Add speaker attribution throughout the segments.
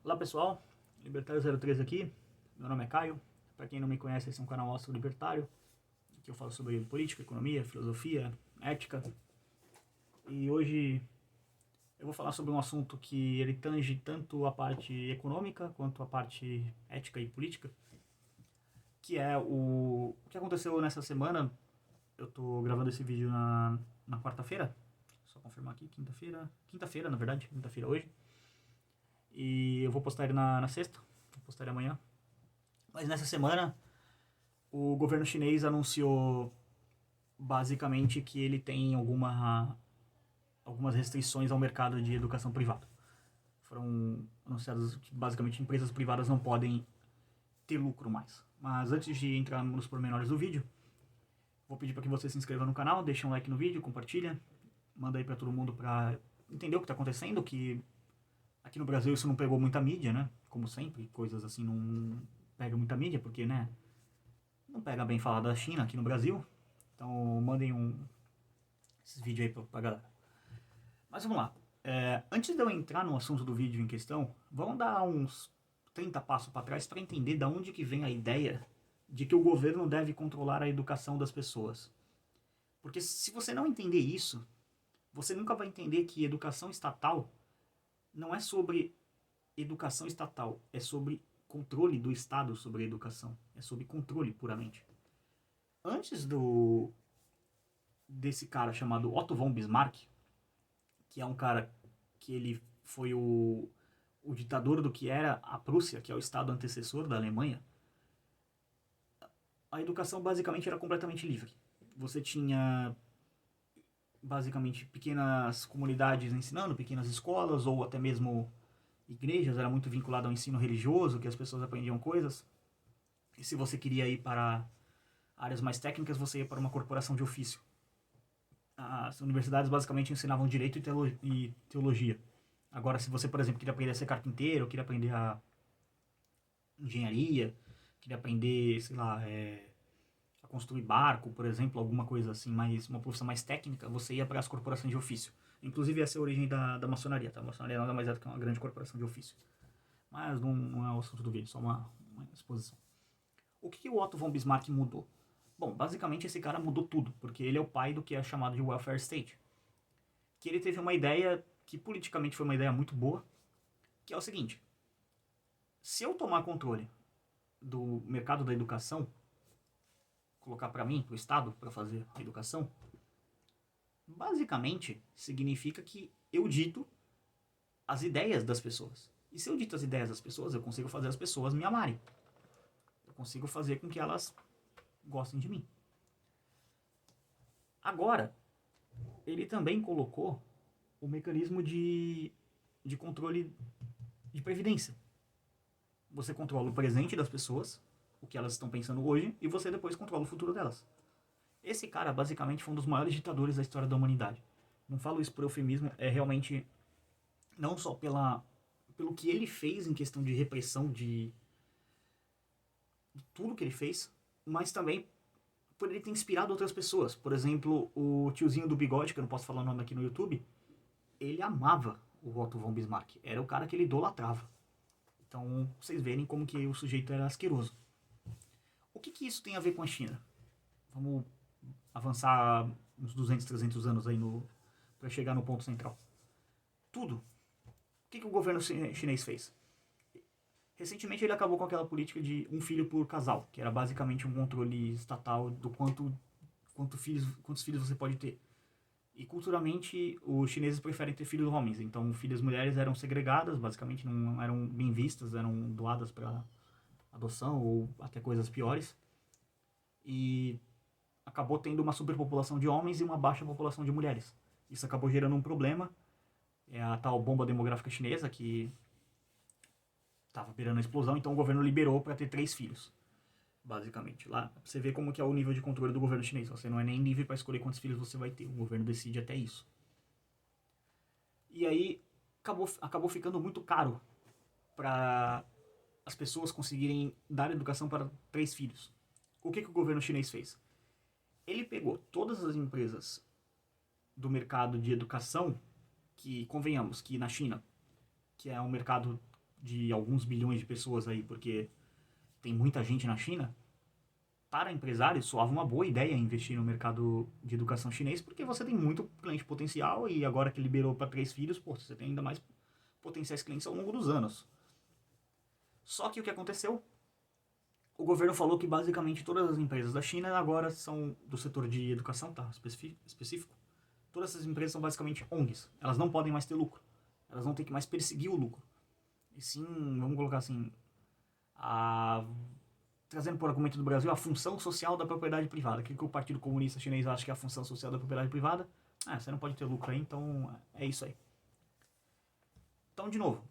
Speaker 1: Olá pessoal, Libertário03 aqui, meu nome é Caio. Para quem não me conhece, esse é um canal Astro Libertário, que eu falo sobre política, economia, filosofia, ética. E hoje eu vou falar sobre um assunto que ele tange tanto a parte econômica quanto a parte ética e política, que é o que aconteceu nessa semana. Eu tô gravando esse vídeo na quarta-feira, só confirmar aqui, quinta-feira na verdade, quinta-feira hoje. E eu vou postar ele na sexta, vou postar ele amanhã. Mas nessa semana, o governo chinês anunciou basicamente que ele tem algumas restrições ao mercado de educação privada. Foram anunciadas que basicamente empresas privadas não podem ter lucro mais. Mas antes de entrar nos pormenores do vídeo, vou pedir para que você se inscreva no canal, deixe um like no vídeo, compartilha, manda aí para todo mundo para entender o que está acontecendo, que aqui no Brasil isso não pegou muita mídia, né? Como sempre, coisas assim não pegam muita mídia, porque, né, não pega bem falar da China aqui no Brasil. Então mandem esses vídeos aí pra galera. Mas vamos lá. Antes de eu entrar no assunto do vídeo em questão, vamos dar uns 30 passos para trás para entender de onde que vem a ideia de que o governo deve controlar a educação das pessoas. Porque se você não entender isso, você nunca vai entender que educação estatal não é sobre educação estatal, é sobre controle do Estado sobre a educação. É sobre controle puramente. Antes desse cara chamado Otto von Bismarck, que é um cara que ele foi o ditador do que era a Prússia, que é o estado antecessor da Alemanha, a educação basicamente era completamente livre. Você tinha basicamente pequenas comunidades ensinando, pequenas escolas ou até mesmo igrejas, era muito vinculado ao ensino religioso, que as pessoas aprendiam coisas. E se você queria ir para áreas mais técnicas, você ia para uma corporação de ofício. As universidades basicamente ensinavam direito e teologia. Agora, se você, por exemplo, queria aprender a ser carpinteiro, queria aprender a engenharia, queria aprender, sei lá, a construir barco, por exemplo, alguma coisa assim, uma profissão mais técnica, você ia para as corporações de ofício. Inclusive, essa é a origem da maçonaria, tá? A maçonaria nada mais é do que uma grande corporação de ofício. Mas não é o assunto do vídeo, só uma exposição. O que o Otto von Bismarck mudou? Bom, basicamente esse cara mudou tudo, porque ele é o pai do que é chamado de welfare state. Que ele teve uma ideia que politicamente foi uma ideia muito boa, que é o seguinte: se eu tomar controle do mercado da educação, colocar para mim, para o Estado, para fazer a educação, basicamente significa que eu dito as ideias das pessoas. E se eu dito as ideias das pessoas, eu consigo fazer as pessoas me amarem. Eu consigo fazer com que elas gostem de mim. Agora, ele também colocou o mecanismo de controle de previdência. Você controla o presente das pessoas, o que elas estão pensando hoje, e você depois controla o futuro delas. Esse cara, basicamente, foi um dos maiores ditadores da história da humanidade. Não falo isso por eufemismo, é realmente não só pelo que ele fez em questão de repressão de tudo que ele fez, mas também por ele ter inspirado outras pessoas. Por exemplo, o tiozinho do bigode, que eu não posso falar o nome aqui no YouTube, ele amava o Otto von Bismarck. Era o cara que ele idolatrava. Então, vocês verem como que o sujeito era asqueroso. O que isso tem a ver com a China? Vamos avançar uns 200, 300 anos aí para chegar no ponto central. Tudo. O que o governo chinês fez? Recentemente ele acabou com aquela política de um filho por casal, que era basicamente um controle estatal do quantos filhos você pode ter. E culturalmente os chineses preferem ter filhos homens, então filhas mulheres eram segregadas, basicamente não eram bem vistas, eram doadas para adoção ou até coisas piores. E acabou tendo uma superpopulação de homens e uma baixa população de mulheres. Isso acabou gerando um problema, é a tal bomba demográfica chinesa que estava beirando a explosão, então o governo liberou para ter 3 filhos, basicamente. Lá você vê como que é o nível de controle do governo chinês. Você não é nem livre para escolher quantos filhos você vai ter, o governo decide até isso. E aí acabou ficando muito caro para as pessoas conseguirem dar educação para 3 filhos. O que o governo chinês fez? Ele pegou todas as empresas do mercado de educação, que convenhamos que na China, que é um mercado de alguns bilhões de pessoas aí, porque tem muita gente na China, para empresários soava uma boa ideia investir no mercado de educação chinês, porque você tem muito cliente potencial e agora que liberou para 3 filhos, pô, você tem ainda mais potenciais clientes ao longo dos anos. Só que o que aconteceu? O governo falou que basicamente todas as empresas da China agora são do setor de educação, tá? Específico. Todas essas empresas são basicamente ONGs. Elas não podem mais ter lucro. Elas não têm que mais perseguir o lucro. E sim, vamos colocar assim, trazendo por argumento do Brasil, a função social da propriedade privada. O que o Partido Comunista Chinês acha que é a função social da propriedade privada? Você não pode ter lucro aí, então é isso aí. Então, de novo,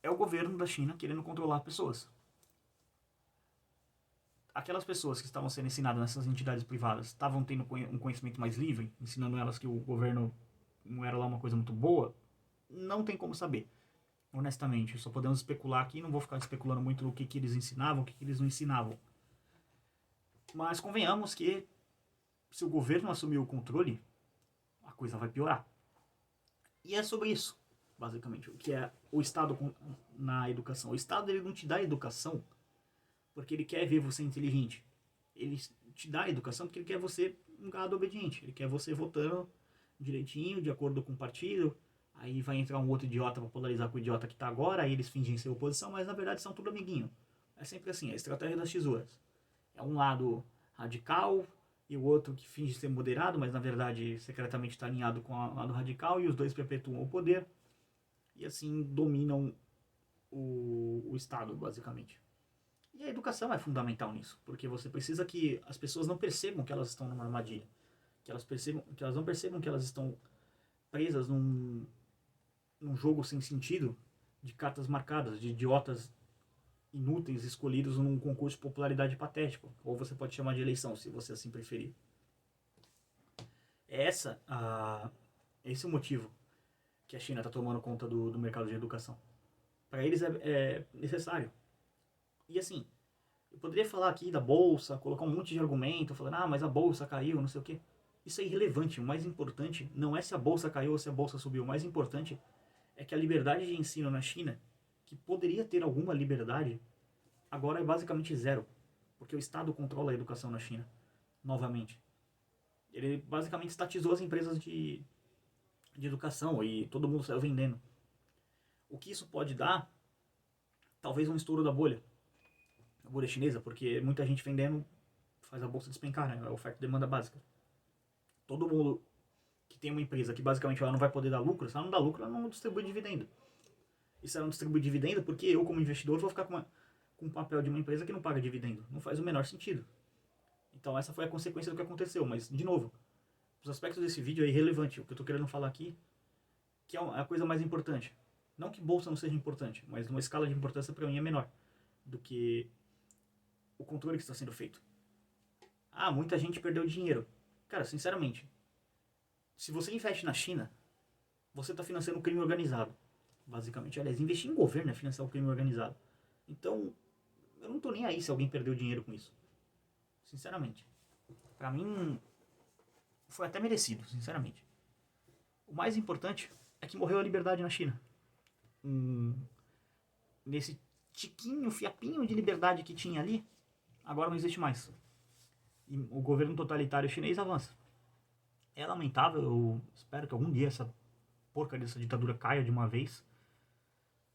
Speaker 1: é o governo da China querendo controlar pessoas. Aquelas pessoas que estavam sendo ensinadas nessas entidades privadas estavam tendo um conhecimento mais livre, ensinando elas que o governo não era lá uma coisa muito boa, não tem como saber. Honestamente, só podemos especular aqui, não vou ficar especulando muito no que eles ensinavam, o que eles não ensinavam. Mas convenhamos que se o governo assumir o controle, a coisa vai piorar. E é sobre isso, basicamente, o que é o Estado na educação. O Estado ele não te dá educação porque ele quer ver você inteligente. Ele te dá a educação porque ele quer você um gado obediente. Ele quer você votando direitinho, de acordo com o partido. Aí vai entrar um outro idiota para polarizar com o idiota que está agora. Aí eles fingem ser oposição, mas na verdade são tudo amiguinho. É sempre assim, a estratégia das tesouras. É um lado radical e o outro que finge ser moderado, mas na verdade secretamente está alinhado com o lado radical. E os dois perpetuam o poder. E assim dominam o Estado, basicamente. E a educação é fundamental nisso, porque você precisa que as pessoas não percebam que elas estão numa armadilha, que elas não percebam que elas estão presas num jogo sem sentido, de cartas marcadas, de idiotas inúteis escolhidos num concurso de popularidade patético, ou você pode chamar de eleição, se você assim preferir. Esse é o motivo que a China está tomando conta do mercado de educação. Para eles é necessário. E assim, eu poderia falar aqui da bolsa, colocar um monte de argumento, falando, mas a bolsa caiu, não sei o quê. Isso é irrelevante. O mais importante não é se a bolsa caiu ou se a bolsa subiu. O mais importante é que a liberdade de ensino na China, que poderia ter alguma liberdade, agora é basicamente zero. Porque o Estado controla a educação na China, novamente. Ele basicamente estatizou as empresas de educação e todo mundo saiu vendendo. O que isso pode dar? Talvez um estouro da bolha. A bolha chinesa, porque muita gente vendendo faz a bolsa despencar, né? É a oferta e demanda básica. Todo mundo que tem uma empresa que basicamente ela não vai poder dar lucro, se ela não dá lucro, ela não distribui dividendo. E se ela não distribui dividendo, porque eu como investidor vou ficar com o papel de uma empresa que não paga dividendo? Não faz o menor sentido. Então essa foi a consequência do que aconteceu, mas de novo, os aspectos desse vídeo é irrelevante. O que eu estou querendo falar aqui, que é a coisa mais importante. Não que bolsa não seja importante, mas numa escala de importância para mim é menor do que o controle que está sendo feito. Muita gente perdeu dinheiro. Cara, sinceramente, se você investe na China, você está financiando o crime organizado, basicamente. Aliás, investir em governo é financiar o crime organizado. Então, eu não tô nem aí se alguém perdeu dinheiro com isso. Sinceramente. Pra mim, foi até merecido, sinceramente. O mais importante é que morreu a liberdade na China. Nesse tiquinho, fiapinho de liberdade que tinha ali, agora não existe mais. E o governo totalitário chinês avança. É lamentável, eu espero que algum dia essa porcaria dessa ditadura caia de uma vez.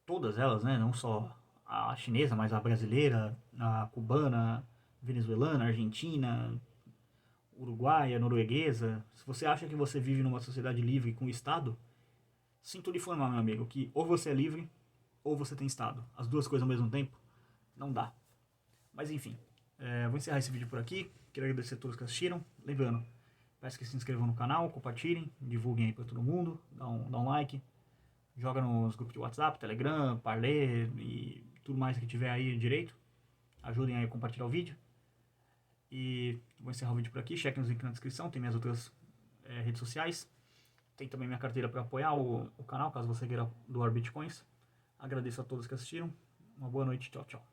Speaker 1: Todas elas, né? Não só a chinesa, mas a brasileira, a cubana, a venezuelana, a argentina, uruguaia, norueguesa. Se você acha que você vive numa sociedade livre com o Estado, sinto lhe informar, meu amigo, que ou você é livre ou você tem Estado. As duas coisas ao mesmo tempo, não dá. Mas enfim, vou encerrar esse vídeo por aqui. Quero agradecer a todos que assistiram. Lembrando, peço que se inscrevam no canal, compartilhem, divulguem aí pra todo mundo, dá um like. Joga nos grupos de WhatsApp, Telegram, Parler e tudo mais que tiver aí direito. Ajudem aí a compartilhar o vídeo. E vou encerrar o vídeo por aqui. Chequem os links na descrição, tem minhas outras redes sociais. Tem também minha carteira para apoiar o canal, caso você queira doar bitcoins. Agradeço a todos que assistiram. Uma boa noite, tchau, tchau.